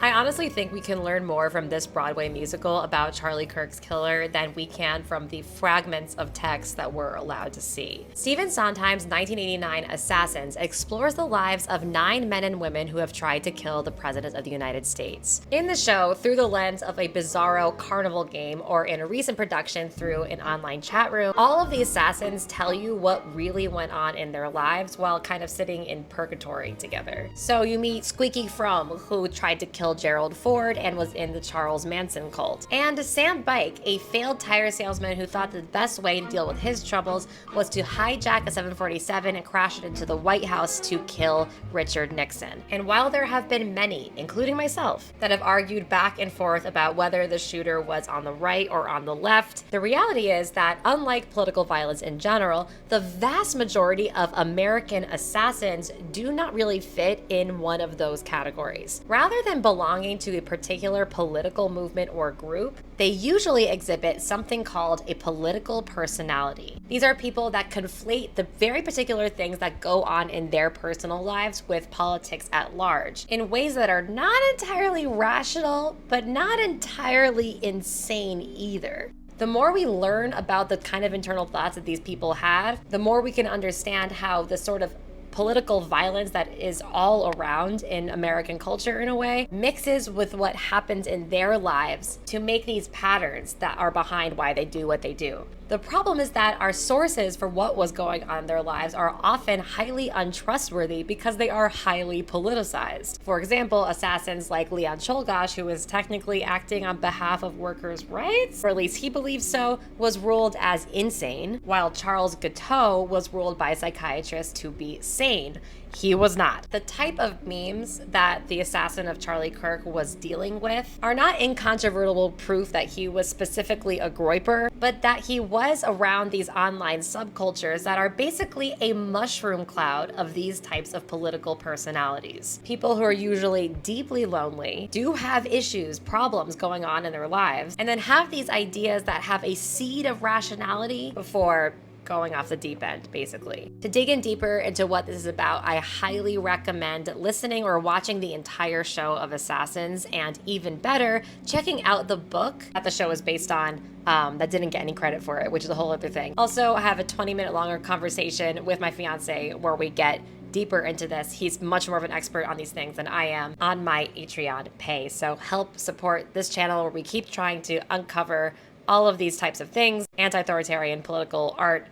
I honestly think we can learn more from this Broadway musical about Charlie Kirk's killer than we can from the fragments of text that we're allowed to see. Stephen Sondheim's 1989 Assassins explores the lives of 9 men and women who have tried to kill the President of the United States. In the show, through the lens of a bizarro carnival game, or in a recent production through an online chat room, all of the assassins tell you what really went on in their lives while kind of sitting in purgatory together. So you meet Squeaky Fromm, who tried to kill Gerald Ford and was in the Charles Manson cult. And Sam Bike, a failed tire salesman who thought the best way to deal with his troubles was to hijack a 747 and crash it into the White House to kill Richard Nixon. And while there have been many, including myself, that have argued back and forth about whether the shooter was on the right or on the left, the reality is that unlike political violence in general, the vast majority of American assassins do not really fit in one of those categories. Rather than belonging to a particular political movement or group, they usually exhibit something called a political personality. These are people that conflate the very particular things that go on in their personal lives with politics at large in ways that are not entirely rational, but not entirely insane either. The more we learn about the kind of internal thoughts that these people have, the more we can understand how the sort of political violence that is all around in American culture in a way mixes with what happens in their lives to make these patterns that are behind why they do what they do. The problem is that our sources for what was going on in their lives are often highly untrustworthy because they are highly politicized. For example, assassins like Leon Czolgosz, who is technically acting on behalf of workers' rights, or at least he believes so, was ruled as insane, while Charles Guiteau was ruled by psychiatrists to be sane. He was not. The type of memes that the assassin of Charlie Kirk was dealing with are not incontrovertible proof that he was specifically a groyper, but that he was around these online subcultures that are basically a mushroom cloud of these types of political personalities. People who are usually deeply lonely, do have issues, problems going on in their lives, and then have these ideas that have a seed of rationality before going off the deep end, basically. To dig in deeper into what this is about, I highly recommend listening or watching the entire show of Assassins, and even better, checking out the book that the show is based on that didn't get any credit for it, which is a whole other thing. Also, I have a 20-minute longer conversation with my fiance where we get deeper into this. He's much more of an expert on these things than I am on my Patreon pay. So help support this channel where we keep trying to uncover all of these types of things, anti-authoritarian, political, art,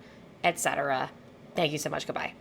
etc. Thank you so much. Goodbye.